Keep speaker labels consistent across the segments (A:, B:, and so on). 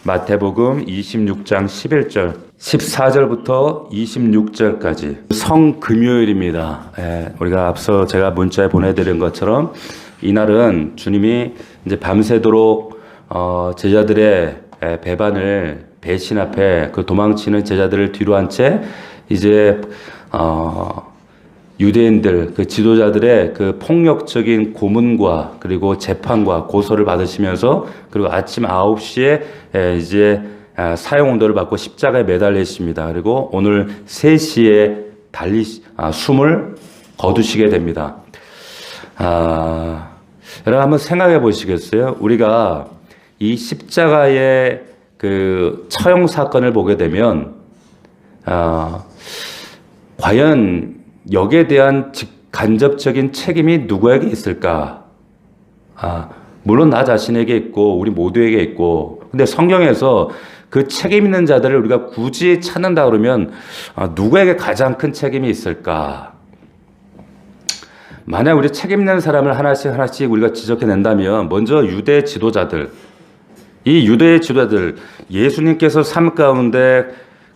A: 마태복음 26장 11절, 14절부터 26절까지 성금요일입니다. 우리가 앞서 제가 문자에 보내드린 것처럼 이날은 주님이 이제 밤새도록 제자들의 배반을 배신 앞에 그 도망치는 제자들을 뒤로 한 채 이제 유대인들 그 지도자들의 그 폭력적인 고문과 그리고 재판과 고소를 받으시면서 그리고 아침 9시에 이제 사형 온도를 받고 십자가에 매달리십니다. 그리고 오늘 3시에 숨을 거두시게 됩니다. 여러분 한번 생각해 보시겠어요? 우리가 이 십자가의 그 처형 사건을 보게 되면 과연 여기에 대한 간접적인 책임이 누구에게 있을까? 물론 나 자신에게 있고 우리 모두에게 있고, 근데 성경에서 그 책임 있는 자들을 우리가 굳이 찾는다 그러면 누구에게 가장 큰 책임이 있을까? 만약 우리 책임 있는 사람을 하나씩 우리가 지적해낸다면 먼저 유대 지도자들, 이 유대 지도자들, 예수님께서 삶 가운데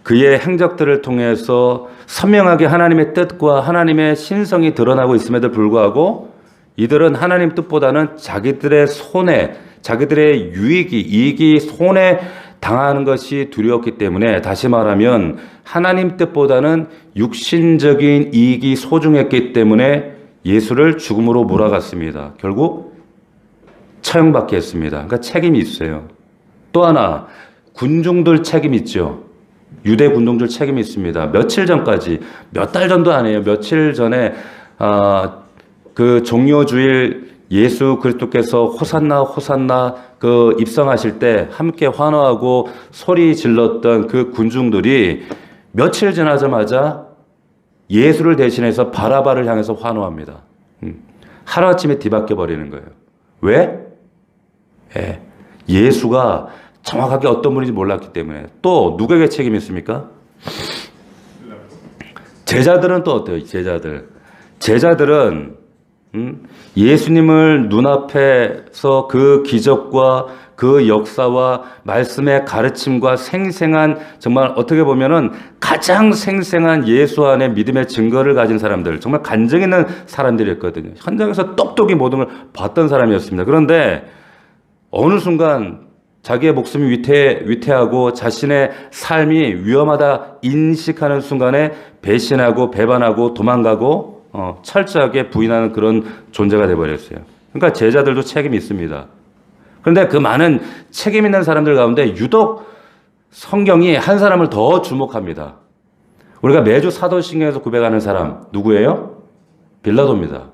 A: 그의 행적들을 통해서 선명하게 하나님의 뜻과 하나님의 신성이 드러나고 있음에도 불구하고 이들은 하나님 뜻보다는 자기들의 손해, 자기들의 이익이 손해 당하는 것이 두려웠기 때문에, 다시 말하면 하나님 뜻보다는 육신적인 이익이 소중했기 때문에 예수를 죽음으로 몰아갔습니다. 결국 처형받게 했습니다. 그러니까 책임이 있어요. 또 하나, 군중들 책임 있죠. 유대 군동들 책임이 있습니다. 며칠 전까지, 몇 달 전도 아니에요. 며칠 전에 그 종료주일 예수 그리스도께서 호산나 호산나 그 입성하실 때 함께 환호하고 소리 질렀던 그 군중들이 며칠 지나자마자 예수를 대신해서 바라바를 향해서 환호합니다. 하루아침에 뒤바뀌어 버리는 거예요. 왜? 예수가 정확하게 어떤 분인지 몰랐기 때문에. 또 누구에게 책임이 있습니까? 제자들은 또 어때요? 제자들은 예수님을 눈앞에서 그 기적과 그 역사와 말씀의 가르침과 생생한, 정말 어떻게 보면은 가장 생생한 예수 안에 믿음의 증거를 가진 사람들, 정말 간증 있는 사람들이었거든요. 현장에서 똑똑히 모든 걸 봤던 사람이었습니다. 그런데 어느 순간 자기의 목숨이 위태하고 자신의 삶이 위험하다 인식하는 순간에 배신하고 배반하고 도망가고 철저하게 부인하는 그런 존재가 되어버렸어요. 그러니까 제자들도 책임이 있습니다. 그런데 그 많은 책임 있는 사람들 가운데 유독 성경이 한 사람을 더 주목합니다. 우리가 매주 사도신경에서 고백하는 사람 누구예요? 빌라도입니다.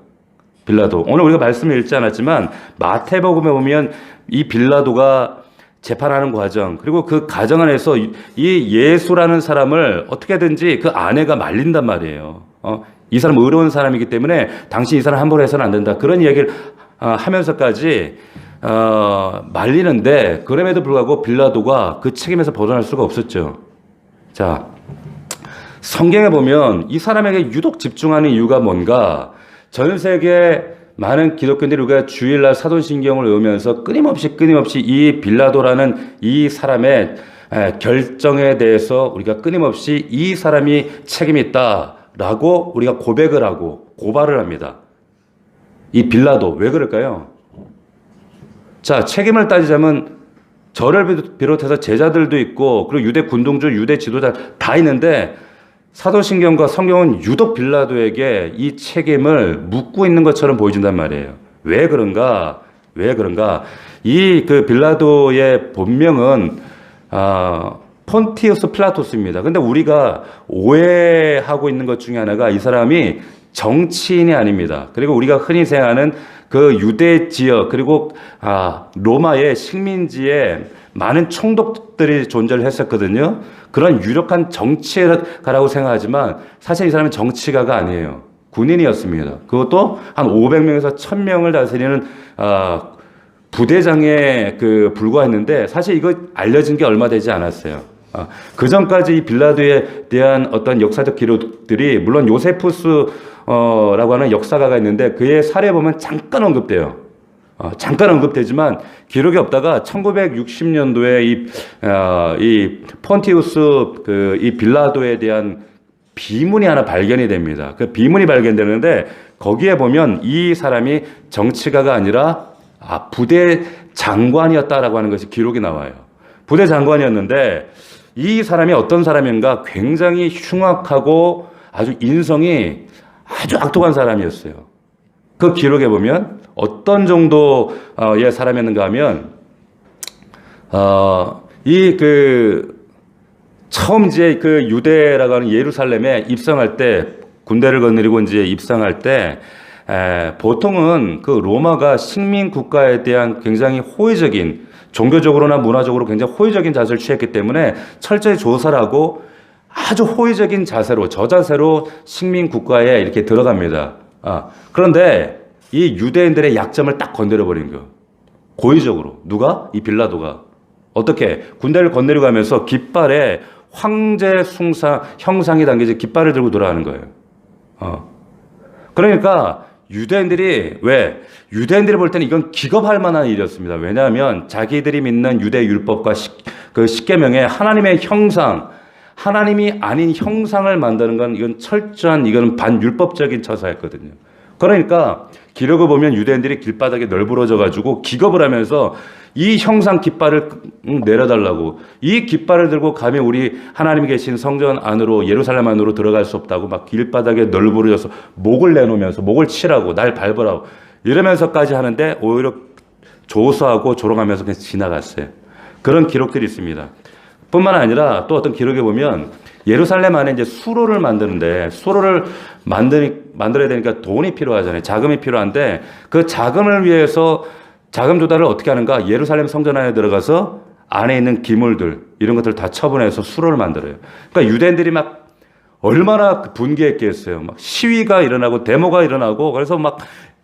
A: 빌라도. 오늘 우리가 말씀을 읽지 않았지만 마태복음에 보면 이 빌라도가 재판하는 과정, 그리고 그 과정 안에서 이 예수라는 사람을 어떻게든지 그 아내가 말린단 말이에요. 이 사람 의로운 사람이기 때문에 당신 이 사람 함부로 해서는 안 된다. 그런 이야기를 하면서까지 말리는데, 그럼에도 불구하고 빌라도가 그 책임에서 벗어날 수가 없었죠. 자, 성경에 보면 이 사람에게 유독 집중하는 이유가 뭔가, 전 세계 많은 기독교인들이 우리가 주일날 사도신경을 외우면서 끊임없이 이 빌라도라는 이 사람의 결정에 대해서 우리가 끊임없이 이 사람이 책임이 있다라고 우리가 고백을 하고 고발을 합니다. 이 빌라도 왜 그럴까요? 자, 책임을 따지자면 저를 비롯해서 제자들도 있고 그리고 유대 군동주, 유대 지도자 다 있는데 사도신경과 성경은 유독 빌라도에게 이 책임을 묻고 있는 것처럼 보여진단 말이에요. 왜 그런가? 이 그 빌라도의 본명은 폰티우스 필라토스입니다. 근데 우리가 오해하고 있는 것 중에 하나가 이 사람이 정치인이 아닙니다. 그리고 우리가 흔히 생각하는 그 유대 지역, 그리고 로마의 식민지에 많은 총독들이 존재를 했었거든요. 그런 유력한 정치가라고 생각하지만 사실 이 사람은 정치가가 아니에요. 군인이었습니다. 그것도 한 500명에서 1000명을 다스리는 부대장에 불과했는데, 사실 이거 알려진 게 얼마 되지 않았어요. 그 전까지 이 빌라도에 대한 어떤 역사적 기록들이, 물론 요세푸스라고 하는 역사가가 있는데 그의 사례 보면 잠깐 언급돼요. 잠깐 언급되지만 기록이 없다가 1960년도에 이 폰티우스 이 빌라도에 대한 비문이 하나 발견이 됩니다. 그 비문이 발견되는데 거기에 보면 이 사람이 정치가가 아니라 부대 장관이었다라고 하는 것이 기록이 나와요. 부대 장관이었는데 이 사람이 어떤 사람인가 굉장히 흉악하고 아주 인성이 아주 악독한 사람이었어요. 그 기록에 보면 어떤 정도의 사람이었는가 하면 처음 이제 그 유대라고 하는 예루살렘에 입성할 때 군대를 거느리고 이제 입성할 때 보통은 그 로마가 식민 국가에 대한 굉장히 호의적인 종교적으로나 문화적으로 굉장히 호의적인 자세를 취했기 때문에 철저히 조사를 하고 아주 호의적인 자세로 저자세로 식민 국가에 이렇게 들어갑니다. 그런데 이 유대인들의 약점을 딱 건드려 버린 거예요. 고의적으로. 누가? 이 빌라도가. 어떻게? 군대를 건드리고 가면서 깃발에 황제 형상이 담겨진 깃발을 들고 돌아가는 거예요. 그러니까 유대인들이 유대인들이 볼 때는 이건 기겁할 만한 일이었습니다. 왜냐하면 자기들이 믿는 유대 율법과 그 십계명에 하나님의 형상, 하나님이 아닌 형상을 만드는 건 이건 철저한 이건 반율법적인 처사였거든요. 그러니까 기록을 보면 유대인들이 길바닥에 널브러져 가지고 기겁을 하면서 이 형상 깃발을 내려달라고, 이 깃발을 들고 감히 우리 하나님이 계신 성전 안으로 예루살렘 안으로 들어갈 수 없다고 막 길바닥에 널브러져서 목을 내놓으면서 목을 치라고 날 밟으라고 이러면서까지 하는데 오히려 조소하고 조롱하면서 그냥 지나갔어요. 그런 기록들이 있습니다. 뿐만 아니라 또 어떤 기록에 보면 예루살렘 안에 이제 수로를 만드는데 수로를 만들어야 되니까 돈이 필요하잖아요. 자금이 필요한데 그 자금을 위해서 자금 조달을 어떻게 하는가? 예루살렘 성전 안에 들어가서 안에 있는 기물들 이런 것들 다 처분해서 수로를 만들어요. 그러니까 유대인들이 막 얼마나 분개했겠어요. 막 시위가 일어나고 데모가 일어나고 그래서 막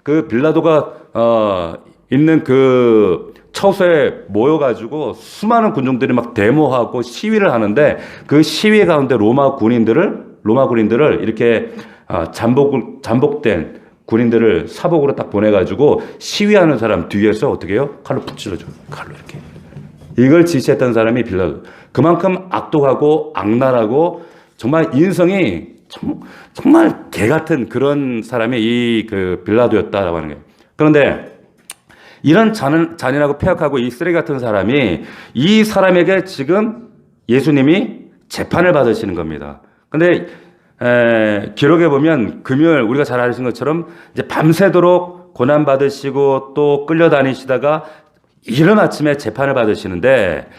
A: 그 빌라도가 있는 그 처소에 모여가지고 수많은 군중들이 막 데모하고 시위를 하는데 그 시위 가운데 로마 군인들을 이렇게 잠복된 군인들을 사복으로 딱 보내가지고 시위하는 사람 뒤에서 어떻게 해요? 칼로 푹 찔러줘요. 칼로 이렇게. 이걸 지시했던 사람이 빌라도. 그만큼 악독하고 악랄하고 정말 인성이 정말 개 같은 그런 사람이 그 빌라도였다라고 하는 거예요. 그런데 이런 잔인하고 폐악하고 이 쓰레기 같은 사람이 이 사람에게 지금 예수님이 재판을 받으시는 겁니다. 근데 기록에 보면 금요일 우리가 잘 아시는 것처럼 이제 밤새도록 고난 받으시고 또 끌려다니시다가 이른 아침에 재판을 받으시는데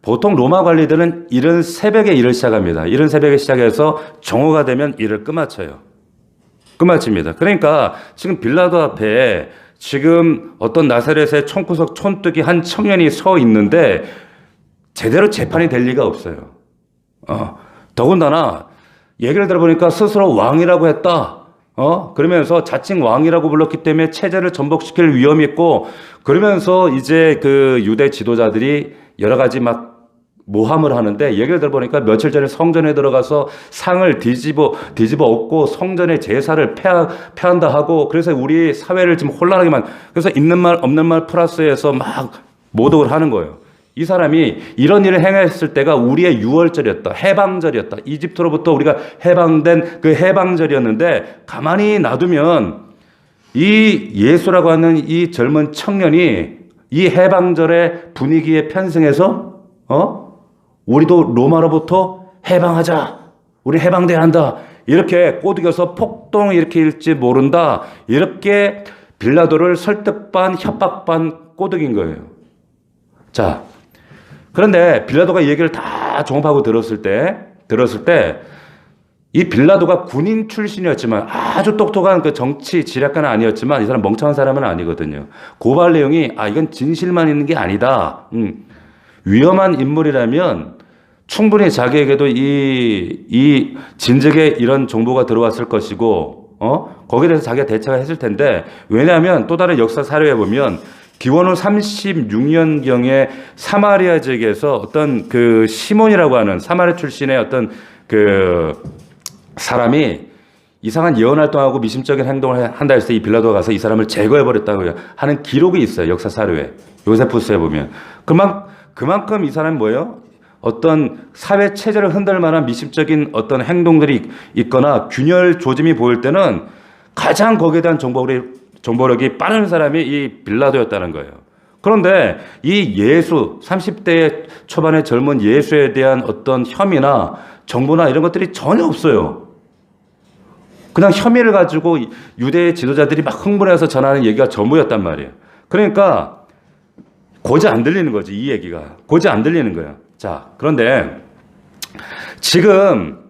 A: 보통 로마 관리들은 이른 새벽에 일을 시작합니다. 이른 새벽에 시작해서 정오가 되면 일을 끝마칩니다. 그러니까 지금 빌라도 앞에 지금 어떤 나사렛의 총구석 촌뜨기 한 청년이 서 있는데 제대로 재판이 될 리가 없어요. 더군다나 얘기를 들어보니까 스스로 왕이라고 했다. 그러면서 자칭 왕이라고 불렀기 때문에 체제를 전복시킬 위험이 있고 그러면서 이제 그 유대 지도자들이 여러 가지 막 모함을 하는데 얘기를 들어보니까 며칠 전에 성전에 들어가서 상을 뒤집어 엎고 성전의 제사를 폐한다 하고 그래서 우리 사회를 지금 혼란하게 그래서 있는 말 없는 말 플러스해서 막 모독을 하는 거예요. 이 사람이 이런 일을 행했을 때가 우리의 유월절이었다. 해방절이었다. 이집트로부터 우리가 해방된 그 해방절이었는데 가만히 놔두면 이 예수라고 하는 이 젊은 청년이 이 해방절의 분위기에 편승해서 우리도 로마로부터 해방하자. 우리 해방돼야 한다. 이렇게 꼬드겨서 폭동 이렇게 일지 모른다. 이렇게 빌라도를 설득 반 협박 반 꼬드긴 거예요. 자, 그런데 빌라도가 이 얘기를 다 종합하고 들었을 때 이 빌라도가 군인 출신이었지만 아주 똑똑한 그 정치 지략가는 아니었지만 이 사람 멍청한 사람은 아니거든요. 고발 내용이 이건 진실만 있는 게 아니다. 위험한 인물이라면 충분히 자기에게도 이 진즉에 이런 정보가 들어왔을 것이고 거기에 대해서 자기가 대처를 했을 텐데 왜냐하면 또 다른 역사 사료에 보면 기원후 36년경에 사마리아 지역에서 어떤 그 시몬이라고 하는 사마리아 출신의 어떤 그 사람이 이상한 예언 활동하고 미심적인 행동을 한다 해서 이 빌라도가 가서 이 사람을 제거해버렸다고 하는 기록이 있어요. 역사 사료에. 요세푸스에 보면. 그만큼 이 사람이 뭐예요? 어떤 사회 체제를 흔들 만한 미심적인 어떤 행동들이 있거나 균열 조짐이 보일 때는 가장 거기에 대한 정보력이 빠른 사람이 이 빌라도였다는 거예요. 그런데 이 예수, 30대 초반의 젊은 예수에 대한 어떤 혐의나 정보나 이런 것들이 전혀 없어요. 그냥 혐의를 가지고 유대 지도자들이 막 흥분해서 전하는 얘기가 전부였단 말이에요. 그러니까 고지 안 들리는 거지, 이 얘기가. 고지 안 들리는 거야. 자, 그런데 지금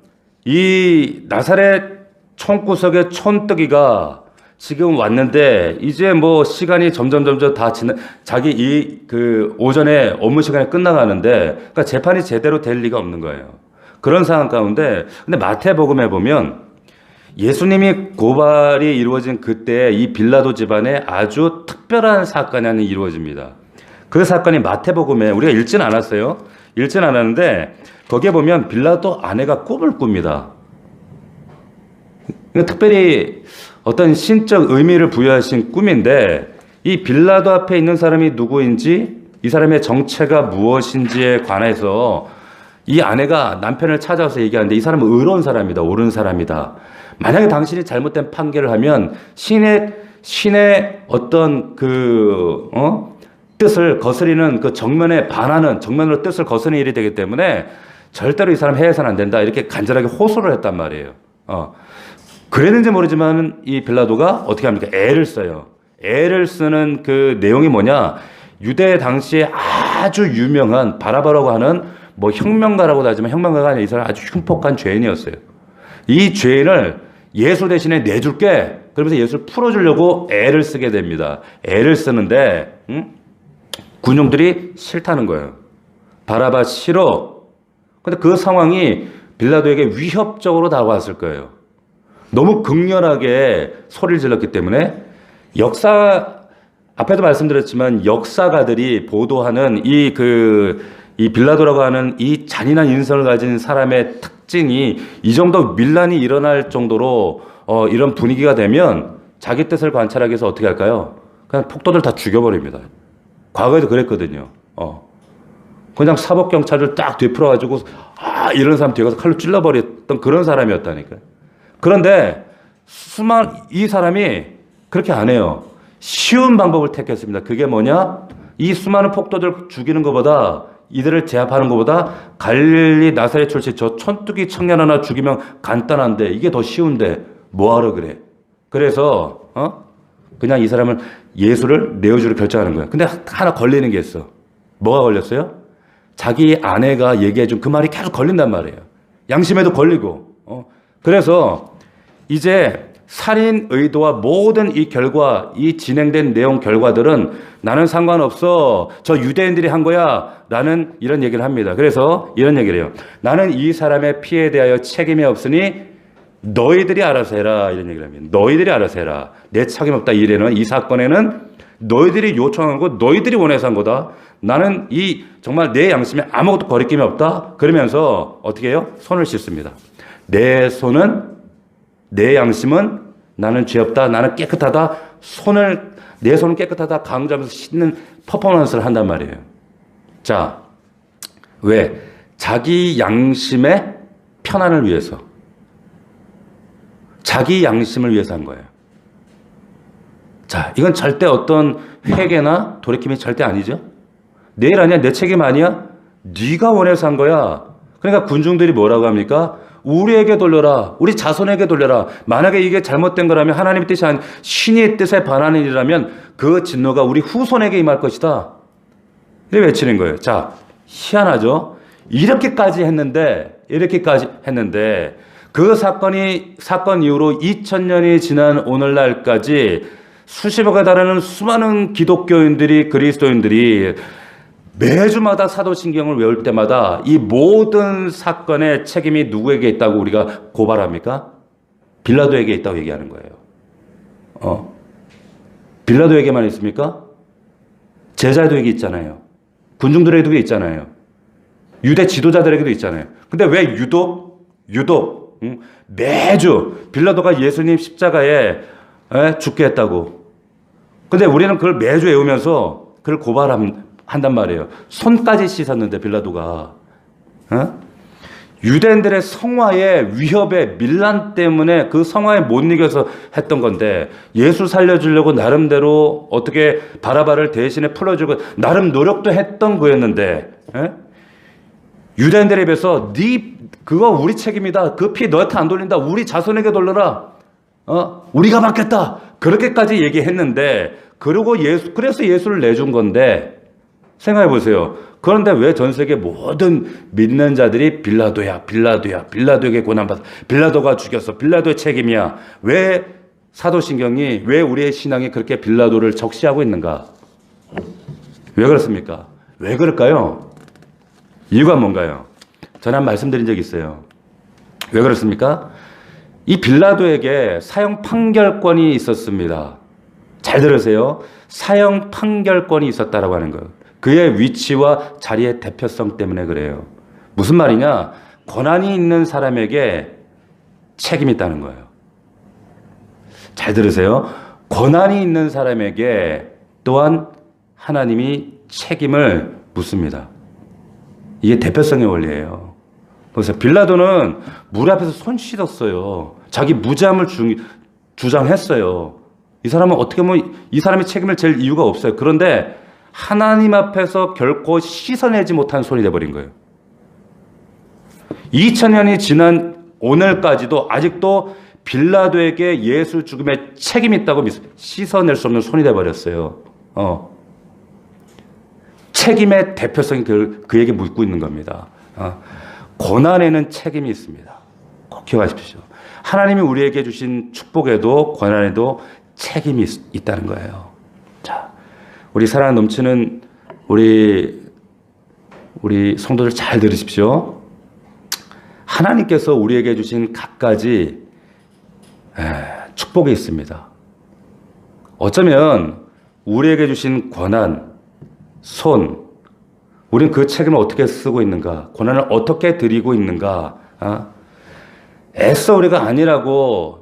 A: 이 나사렛 총구석의 촌뜨기가 지금 왔는데 이제 뭐 시간이 점점 다 자기 오전에 업무 시간이 끝나가는데 그러니까 재판이 제대로 될 리가 없는 거예요. 그런 상황 가운데 근데 마태복음에 보면 예수님이 고발이 이루어진 그때 이 빌라도 집안에 아주 특별한 사건이 하나 이루어집니다. 그 사건이 마태복음에 우리가 읽지는 않았어요. 읽지는 않았는데 거기에 보면 빌라도 아내가 꿈을 꿉니다. 특별히 어떤 신적 의미를 부여하신 꿈인데 이 빌라도 앞에 있는 사람이 누구인지 이 사람의 정체가 무엇인지에 관해서 이 아내가 남편을 찾아와서 얘기하는데 이 사람은 의로운 사람이다. 옳은 사람이다. 만약에 당신이 잘못된 판결을 하면 신의 어떤 뜻을 거스리는 그 정면으로 뜻을 거스르는 일이 되기 때문에 절대로 이 사람 해해서는 안 된다. 이렇게 간절하게 호소를 했단 말이에요. 그랬는지 모르지만 이 빌라도가 어떻게 합니까? 애를 써요. 애를 쓰는 그 내용이 뭐냐? 유대 당시에 아주 유명한 바라바라고 하는 뭐 혁명가라고도 하지만 혁명가가 아니라 이 사람 아주 흉폭한 죄인이었어요. 이 죄인을 예수 대신에 내줄게. 그러면서 예수를 풀어주려고 애를 쓰게 됩니다. 애를 쓰는데 군중들이 싫다는 거예요. 바라바 싫어. 근데 그 상황이 빌라도에게 위협적으로 다가왔을 거예요. 너무 극렬하게 소리를 질렀기 때문에 앞에도 말씀드렸지만 역사가들이 보도하는 이 빌라도라고 하는 이 잔인한 인성을 가진 사람의 특징이 이 정도 밀란이 일어날 정도로 이런 분위기가 되면 자기 뜻을 관찰하기 위해서 어떻게 할까요? 그냥 폭도들 다 죽여버립니다. 과거에도 그랬거든요. 그냥 사법경찰을 딱 되풀어가지고 이런 사람 뒤에 가서 칼로 찔러버렸던 그런 사람이었다니까요. 그런데 이 사람이 그렇게 안 해요. 쉬운 방법을 택했습니다. 그게 뭐냐? 이 수많은 폭도들 죽이는 것보다 이들을 제압하는 것보다 갈릴리 나사렛 출신 저 촌뜨기 청년 하나 죽이면 간단한데 이게 더 쉬운데 뭐하러 그래? 그래서 그냥 이 사람을 예수를 내어주기로 결정하는 거야. 근데 하나 걸리는 게 있어. 뭐가 걸렸어요? 자기 아내가 얘기해준 그 말이 계속 걸린단 말이에요. 양심에도 걸리고. 그래서 이제 살인 의도와 모든 이 진행된 내용 결과들은 나는 상관없어. 저 유대인들이 한 거야. 라는 이런 얘기를 합니다. 그래서 이런 얘기를 해요. 나는 이 사람의 피해에 대하여 책임이 없으니 너희들이 알아서 해라. 이런 얘기를 합니다. 너희들이 알아서 해라. 내 책임 없다. 이 사건에는 너희들이 요청하고 너희들이 원해서 한 거다. 나는 정말 내 양심에 아무것도 거리낌이 없다. 그러면서 어떻게 해요? 손을 씻습니다. 내 양심은 나는 죄 없다. 나는 깨끗하다. 내 손은 깨끗하다. 강조하면서 씻는 퍼포먼스를 한단 말이에요. 자, 왜? 자기 양심의 편안을 위해서. 자기 양심을 위해서 한 거예요. 자, 이건 절대 어떤 회개나 돌이킴이 절대 아니죠. 내 일 아니야? 내 책임 아니야? 네가 원해서 한 거야. 그러니까 군중들이 뭐라고 합니까? 우리에게 돌려라. 우리 자손에게 돌려라. 만약에 이게 잘못된 거라면 하나님의 뜻이 아닌 신의 뜻에 반하는 일이라면 그 진노가 우리 후손에게 임할 것이다. 이렇게 외치는 거예요. 자, 희한하죠? 이렇게까지 했는데 그 사건 이후로 2000년이 지난 오늘날까지 수십억에 달하는 수많은 그리스도인들이 매주마다 사도신경을 외울 때마다 이 모든 사건의 책임이 누구에게 있다고 우리가 고발합니까? 빌라도에게 있다고 얘기하는 거예요. 빌라도에게만 있습니까? 제자들에게 있잖아요. 군중들에게도 있잖아요. 유대 지도자들에게도 있잖아요. 근데 왜 유독 매주 빌라도가 예수님 십자가에 죽게 했다고. 근데 우리는 그걸 매주 외우면서 그걸 고발한단 말이에요. 손까지 씻었는데 빌라도가. 유대인들의 성화의 위협에 밀란 때문에 그 성화에 못 이겨서 했던 건데 예수 살려주려고 나름대로 어떻게 바라바를 대신에 풀어주고 나름 노력도 했던 거였는데 유대인들에 비해서 그거 우리 책임이다. 그 피 너한테 안 돌린다. 우리 자손에게 돌려라. 우리가 받겠다. 그렇게까지 얘기했는데 그래서 예수를 내준 건데 생각해 보세요. 그런데 왜 전 세계 모든 믿는 자들이 빌라도에게 고난받아. 빌라도가 죽였어. 빌라도의 책임이야. 왜 사도신경이, 왜 우리의 신앙이 그렇게 빌라도를 적시하고 있는가? 왜 그렇습니까? 왜 그럴까요? 이유가 뭔가요? 전에 한 말씀드린 적이 있어요. 왜 그렇습니까? 이 빌라도에게 사형 판결권이 있었습니다. 잘 들으세요. 사형 판결권이 있었다라고 하는 거예요. 그의 위치와 자리의 대표성 때문에 그래요. 무슨 말이냐? 권한이 있는 사람에게 책임이 있다는 거예요. 잘 들으세요. 권한이 있는 사람에게 또한 하나님이 책임을 묻습니다. 이게 대표성의 원리예요. 그래서 빌라도는 물 앞에서 손 씻었어요. 자기 무죄함을 주장했어요. 이 사람은 어떻게 보면 이 사람의 책임을 질 이유가 없어요. 그런데 하나님 앞에서 결코 씻어내지 못한 손이 돼버린 거예요. 2000년이 지난 오늘까지도 아직도 빌라도에게 예수 죽음의 책임이 있다고 씻어낼 수 없는 손이 돼버렸어요. 책임의 대표성이 그에게 묻고 있는 겁니다. 고난에는 책임이 있습니다. 꼭 기억하십시오. 하나님이 우리에게 주신 축복에도 고난에도 책임이 있다는 거예요. 자, 우리 사랑 넘치는 우리 성도들 잘 들으십시오. 하나님께서 우리에게 주신 갖가지 축복이 있습니다. 어쩌면 우리에게 주신 권한, 손, 우리는 그 책임을 어떻게 쓰고 있는가, 권한을 어떻게 드리고 있는가, 애써 우리가 아니라고,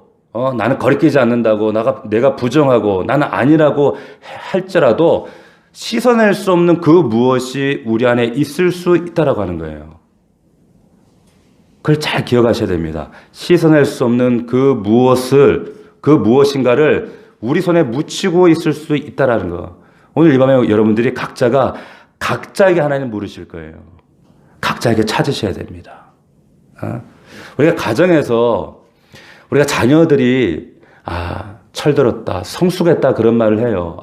A: 나는 거리끼지 않는다고, 내가 부정하고, 나는 아니라고 할지라도 씻어낼 수 없는 그 무엇이 우리 안에 있을 수 있다라고 하는 거예요. 그걸 잘 기억하셔야 됩니다. 씻어낼 수 없는 그 무엇인가를 우리 손에 묻히고 있을 수 있다라는 거. 오늘 이 밤에 여러분들이 각자에게 하나님 물으실 거예요. 각자에게 찾으셔야 됩니다. 우리가 가정에서 우리가 자녀들이 철들었다, 성숙했다 그런 말을 해요.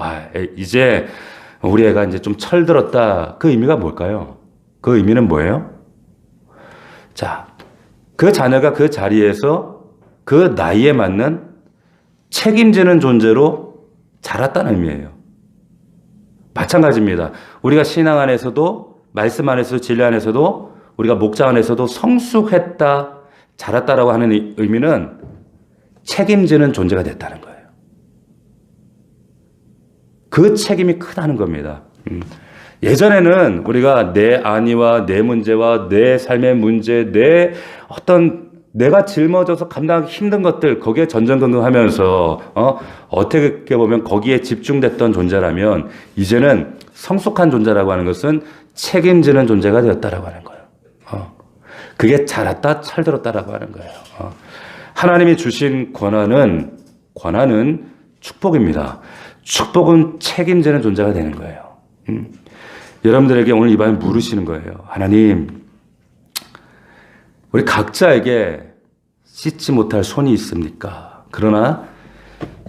A: 이제 우리 애가 이제 좀 철들었다. 그 의미가 뭘까요? 그 의미는 뭐예요? 자, 그 자녀가 그 자리에서 그 나이에 맞는 책임지는 존재로 자랐다는 의미예요. 마찬가지입니다. 우리가 신앙 안에서도, 말씀 안에서도, 진리 안에서도, 우리가 목장 안에서도 성숙했다, 자랐다라고 하는 의미는 책임지는 존재가 됐다는 거예요. 그 책임이 크다는 겁니다. 예전에는 우리가 내 안위와 내 문제와 내 삶의 문제, 내가 짊어져서 감당하기 힘든 것들, 거기에 전전긍긍하면서, 어떻게 보면 거기에 집중됐던 존재라면, 이제는 성숙한 존재라고 하는 것은 책임지는 존재가 되었다라고 하는 거예요. 그게 자랐다, 철들었다라고 하는 거예요. 하나님이 주신 권한은 축복입니다. 축복은 책임지는 존재가 되는 거예요. 여러분들에게 오늘 이 밤에 물으시는 거예요. 하나님, 우리 각자에게 씻지 못할 손이 있습니까? 그러나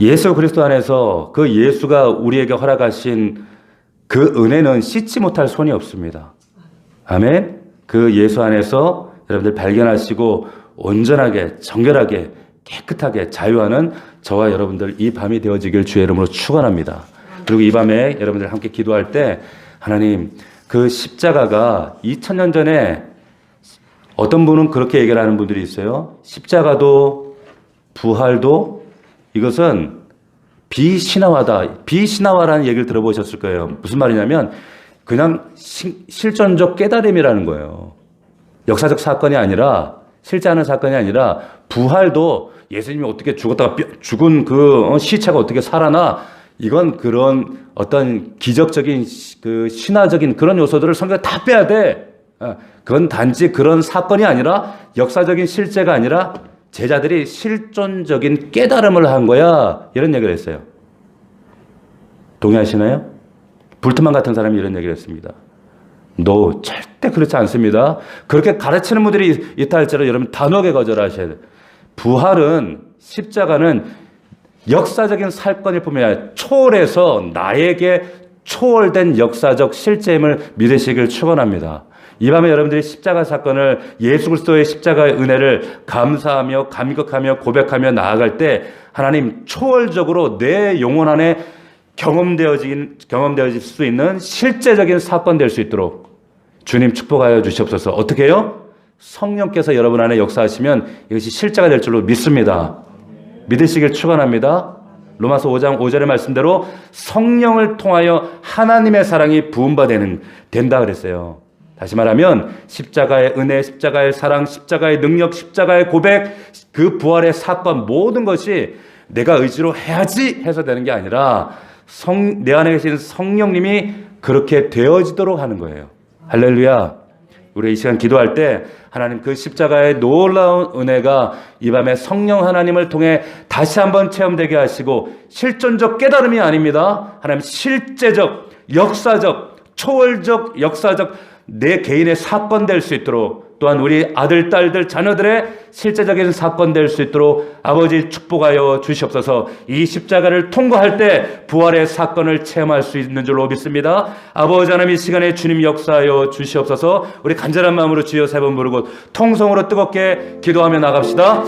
A: 예수 그리스도 안에서 그 예수가 우리에게 허락하신 그 은혜는 씻지 못할 손이 없습니다. 아멘? 그 예수 안에서 여러분들 발견하시고 온전하게, 정결하게, 깨끗하게 자유하는 저와 여러분들 이 밤이 되어지길 주의 이름으로 축원합니다. 그리고 이 밤에 여러분들 함께 기도할 때 하나님, 그 십자가가 2000년 전에 어떤 분은 그렇게 얘기를 하는 분들이 있어요. 십자가도 부활도 이것은 비신화화다. 비신화화라는 얘기를 들어보셨을 거예요. 무슨 말이냐면 그냥 실존적 깨달음이라는 거예요. 역사적 사건이 아니라 실제하는 사건이 아니라 부활도 예수님이 어떻게 죽었다가 죽은 그 시체가 어떻게 살아나 이건 그런 어떤 기적적인 그 신화적인 그런 요소들을 성경에 다 빼야 돼. 그건 단지 그런 사건이 아니라 역사적인 실제가 아니라 제자들이 실존적인 깨달음을 한 거야. 이런 얘기를 했어요. 동의하시나요? 불트만 같은 사람이 이런 얘기를 했습니다. No, 절대 그렇지 않습니다. 그렇게 가르치는 분들이 있다 할지라도 여러분 단호하게 거절하셔야 돼요. 부활은 십자가는 역사적인 사건일 뿐만 아니라 초월해서 나에게 초월된 역사적 실제임을 믿으시길 축원합니다. 이 밤에 여러분들이 십자가 사건을 예수 그리스도의 십자가의 은혜를 감사하며 감격하며 고백하며 나아갈 때 하나님 초월적으로 내 영혼 안에 경험되어질 수 있는 실제적인 사건 될 수 있도록 주님 축복하여 주시옵소서. 어떻게 해요? 성령께서 여러분 안에 역사하시면 이것이 실제가 될 줄로 믿습니다. 믿으시길 축원합니다. 로마서 5장 5절의 말씀대로 성령을 통하여 하나님의 사랑이 된다 그랬어요. 다시 말하면 십자가의 은혜, 십자가의 사랑, 십자가의 능력, 십자가의 고백, 그 부활의 사건 모든 것이 내가 의지로 해야지 해서 되는 게 아니라 내 안에 계신 성령님이 그렇게 되어지도록 하는 거예요. 할렐루야. 우리 이 시간 기도할 때 하나님 그 십자가의 놀라운 은혜가 이 밤에 성령 하나님을 통해 다시 한번 체험되게 하시고 실존적 깨달음이 아닙니다. 하나님 실제적, 역사적, 초월적, 역사적 내 개인의 사건 될 수 있도록 또한 우리 아들, 딸들, 자녀들의 실제적인 사건 될 수 있도록 아버지 축복하여 주시옵소서. 이 십자가를 통과할 때 부활의 사건을 체험할 수 있는 줄로 믿습니다. 아버지 하나님 이 시간에 주님 역사하여 주시옵소서. 우리 간절한 마음으로 주여 세 번 부르고 통성으로 뜨겁게 기도하며 나갑시다.